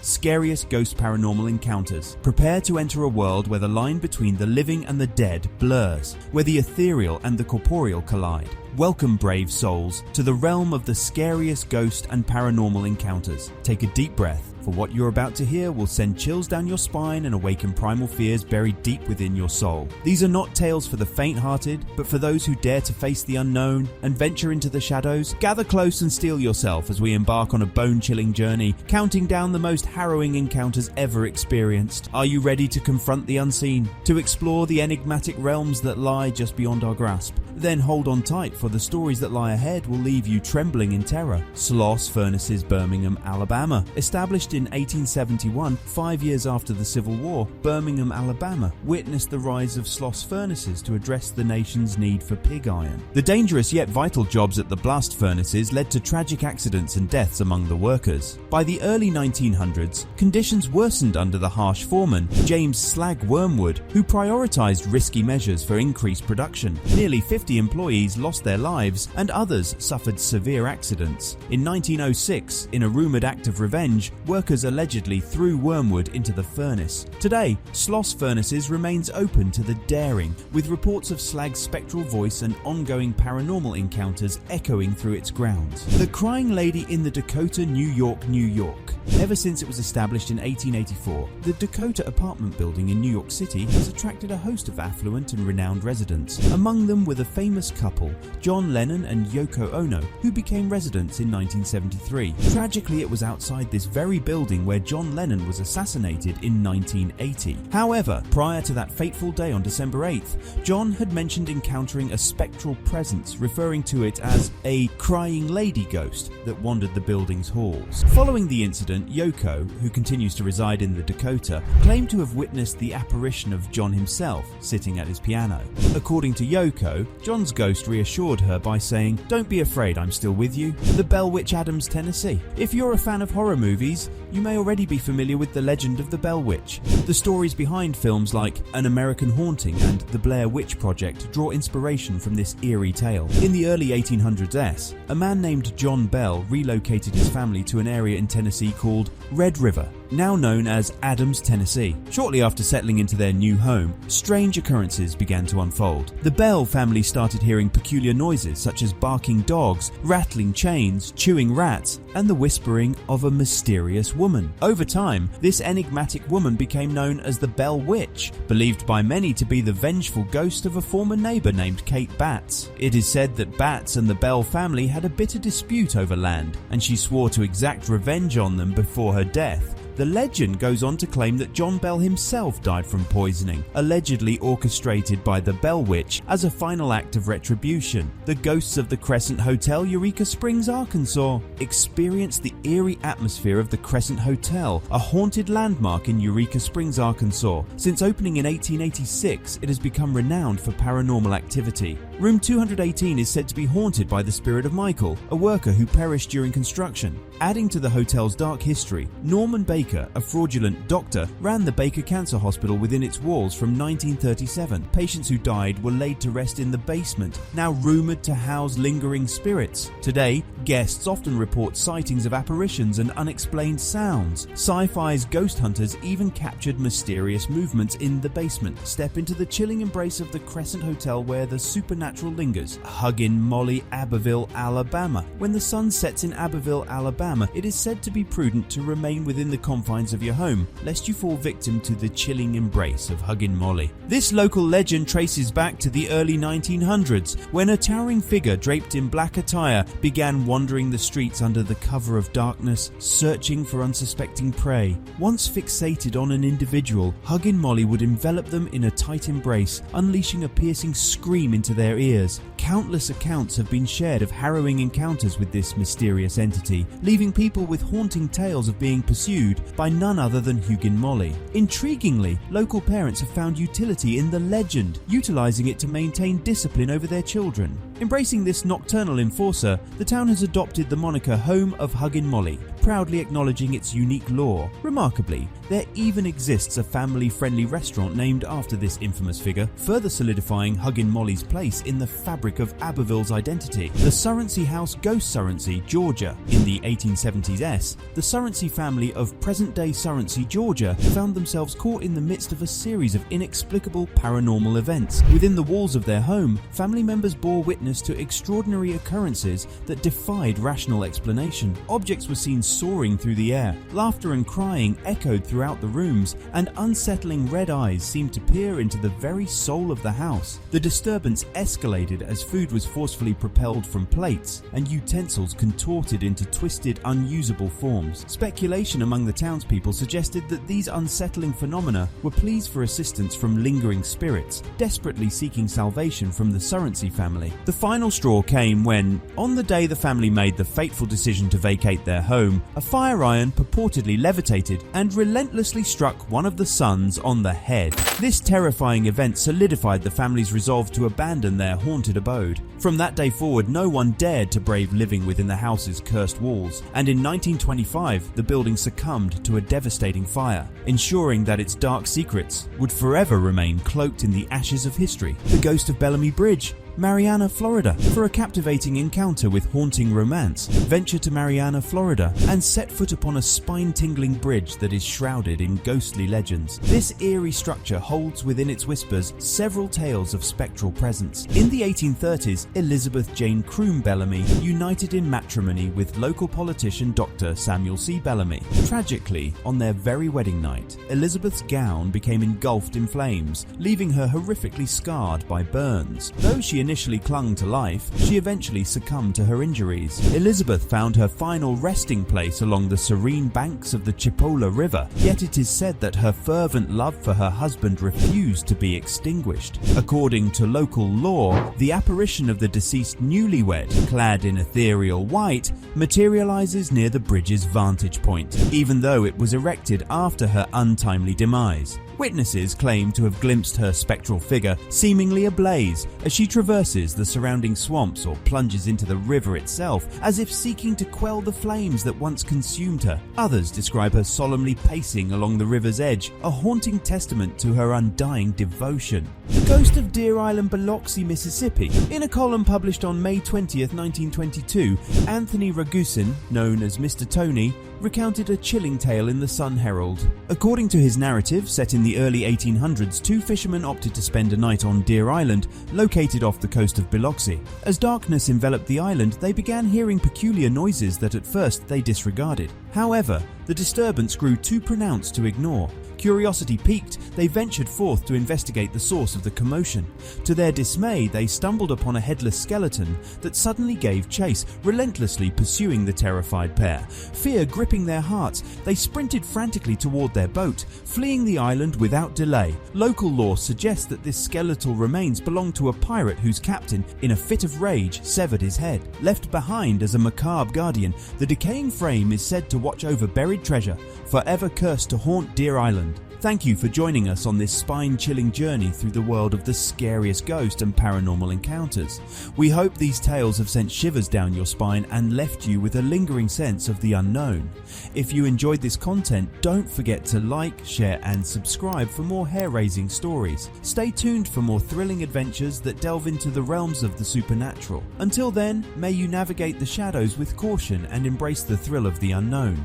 Scariest Ghost Paranormal Encounters. Prepare to enter a world where the line between the living and the dead blurs, where the ethereal and the corporeal collide. Welcome, brave souls, to the realm of the scariest ghost and paranormal encounters. Take a deep breath, for what you're about to hear will send chills down your spine and awaken primal fears buried deep within your soul. These are not tales for the faint-hearted, but for those who dare to face the unknown and venture into the shadows. Gather close and steel yourself as we embark on a bone-chilling journey, counting down the most harrowing encounters ever experienced. Are you ready to confront the unseen, to explore the enigmatic realms that lie just beyond our grasp? Then hold on tight, for the stories that lie ahead will leave you trembling in terror. Sloss Furnaces, Birmingham, Alabama. Established in 1871, 5 years after the Civil War, Birmingham, Alabama witnessed the rise of Sloss Furnaces to address the nation's need for pig iron. The dangerous yet vital jobs at the blast furnaces led to tragic accidents and deaths among the workers. By the early 1900s, conditions worsened under the harsh foreman, James Slag Wormwood, who prioritized risky measures for increased production. Nearly 50 employees lost their lives and others suffered severe accidents. In 1906, in a rumored act of revenge, workers allegedly threw Wormwood into the furnace. Today, Sloss Furnaces remains open to the daring, with reports of Slag's spectral voice and ongoing paranormal encounters echoing through its grounds. The Crying Lady in the Dakota, New York, New York. Ever since it was established in 1884, the Dakota apartment building in New York City has attracted a host of affluent and renowned residents. Among them were the famous couple, John Lennon and Yoko Ono, who became residents in 1973. Tragically, it was outside this very building where John Lennon was assassinated in 1980. However, prior to that fateful day on December 8th, John had mentioned encountering a spectral presence, referring to it as a crying lady ghost that wandered the building's halls. Following the incident, Yoko, who continues to reside in the Dakota, claimed to have witnessed the apparition of John himself sitting at his piano. According to Yoko, John's ghost reassured her by saying, "Don't be afraid, I'm still with you." The Bell Witch, Adams, Tennessee. If you're a fan of horror movies, you may already be familiar with the legend of the Bell Witch. The stories behind films like An American Haunting and The Blair Witch Project draw inspiration from this eerie tale. In the early 1800s, a man named John Bell relocated his family to an area in Tennessee called Red River, now known as Adams, Tennessee. Shortly after settling into their new home, strange occurrences began to unfold. The Bell family started hearing peculiar noises such as barking dogs, rattling chains, chewing rats, and the whispering of a mysterious woman. Over time, this enigmatic woman became known as the Bell Witch, believed by many to be the vengeful ghost of a former neighbor named Kate Batts. It is said that Batts and the Bell family had a bitter dispute over land, and she swore to exact revenge on them before her death. The legend goes on to claim that John Bell himself died from poisoning, allegedly orchestrated by the Bell Witch as a final act of retribution. The ghosts of the Crescent Hotel, Eureka Springs, Arkansas. Experience the eerie atmosphere of the Crescent Hotel, a haunted landmark in Eureka Springs, Arkansas. Since opening in 1886, it has become renowned for paranormal activity. Room 218 is said to be haunted by the spirit of Michael, a worker who perished during construction. Adding to the hotel's dark history, Norman Baker, a fraudulent doctor, ran the Baker Cancer Hospital within its walls from 1937. Patients who died were laid to rest in the basement, now rumored to house lingering spirits. Today, guests often report sightings of apparitions and unexplained sounds. Sci-fi's Ghost Hunters even captured mysterious movements in the basement. Step into the chilling embrace of the Crescent Hotel where the supernatural lingers. Huggin Molly, Abbeville, Alabama. When the sun sets in Abbeville, Alabama, it is said to be prudent to remain within the confines of your home, lest you fall victim to the chilling embrace of Huggin Molly. This local legend traces back to the early 1900s, when a towering figure draped in black attire began wandering the streets under the cover of darkness, searching for unsuspecting prey. Once fixated on an individual, Huggin Molly would envelop them in a tight embrace, unleashing a piercing scream into their ears. Countless accounts have been shared of harrowing encounters with this mysterious entity, leaving people with haunting tales of being pursued by none other than Huggin Molly. Intriguingly, local parents have found utility in the legend, utilizing it to maintain discipline over their children. Embracing this nocturnal enforcer, the town has adopted the moniker Home of Huggin Molly, proudly acknowledging its unique lore. Remarkably, there even exists a family-friendly restaurant named after this infamous figure, further solidifying Huggin' Molly's place in the fabric of Abbeville's identity. The Surency House, Ghost Surency, Georgia. In the 1870s, the Surency family of present-day Surency, Georgia, found themselves caught in the midst of a series of inexplicable paranormal events. Within the walls of their home, family members bore witness to extraordinary occurrences that defied rational explanation. Objects were seen soaring through the air, laughter and crying echoed throughout the rooms, and unsettling red eyes seemed to peer into the very soul of the house. The disturbance escalated as food was forcefully propelled from plates and utensils contorted into twisted, unusable forms. Speculation among the townspeople suggested that these unsettling phenomena were pleas for assistance from lingering spirits, desperately seeking salvation from the Surency family. The final straw came when, on the day the family made the fateful decision to vacate their home, a fire iron purportedly levitated and relentlessly struck one of the sons on the head. This terrifying event solidified the family's resolve to abandon their haunted abode. From that day forward, no one dared to brave living within the house's cursed walls, and in 1925 the building succumbed to a devastating fire, ensuring that its dark secrets would forever remain cloaked in the ashes of history. The ghost of Bellamy Bridge, Marianna, Florida. For a captivating encounter with haunting romance, venture to Marianna, Florida, and set foot upon a spine-tingling bridge that is shrouded in ghostly legends. This eerie structure holds within its whispers several tales of spectral presence. In the 1830s, Elizabeth Jane Croom Bellamy united in matrimony with local politician Dr. Samuel C. Bellamy. Tragically, on their very wedding night, Elizabeth's gown became engulfed in flames, leaving her horrifically scarred by burns. Though she initially clung to life, she eventually succumbed to her injuries. Elizabeth found her final resting place along the serene banks of the Chipola River, yet it is said that her fervent love for her husband refused to be extinguished. According to local lore, the apparition of the deceased newlywed, clad in ethereal white, materializes near the bridge's vantage point, even though it was erected after her untimely demise. Witnesses claim to have glimpsed her spectral figure seemingly ablaze as she traverses the surrounding swamps or plunges into the river itself, as if seeking to quell the flames that once consumed her. Others describe her solemnly pacing along the river's edge, a haunting testament to her undying devotion. The ghost of Deer Island, Biloxi, Mississippi. In a column published on May 20th, 1922, Anthony Ragusin, known as Mr. Tony, recounted a chilling tale in the Sun Herald. According to his narrative, set in the early 1800s, two fishermen opted to spend a night on Deer Island, located off the coast of Biloxi. As darkness enveloped the island, they began hearing peculiar noises that at first they disregarded. However, the disturbance grew too pronounced to ignore. Curiosity piqued, they ventured forth to investigate the source of the commotion. To their dismay, they stumbled upon a headless skeleton that suddenly gave chase, relentlessly pursuing the terrified pair. Fear gripping their hearts, they sprinted frantically toward their boat, fleeing the island without delay. Local lore suggests that this skeletal remains belonged to a pirate whose captain, in a fit of rage, severed his head. Left behind as a macabre guardian, the decaying frame is said to watch over buried treasure, forever cursed to haunt Deer Island. Thank you for joining us on this spine-chilling journey through the world of the scariest ghost and paranormal encounters. We hope these tales have sent shivers down your spine and left you with a lingering sense of the unknown. If you enjoyed this content, don't forget to like, share and subscribe for more hair-raising stories. Stay tuned for more thrilling adventures that delve into the realms of the supernatural. Until then, may you navigate the shadows with caution and embrace the thrill of the unknown.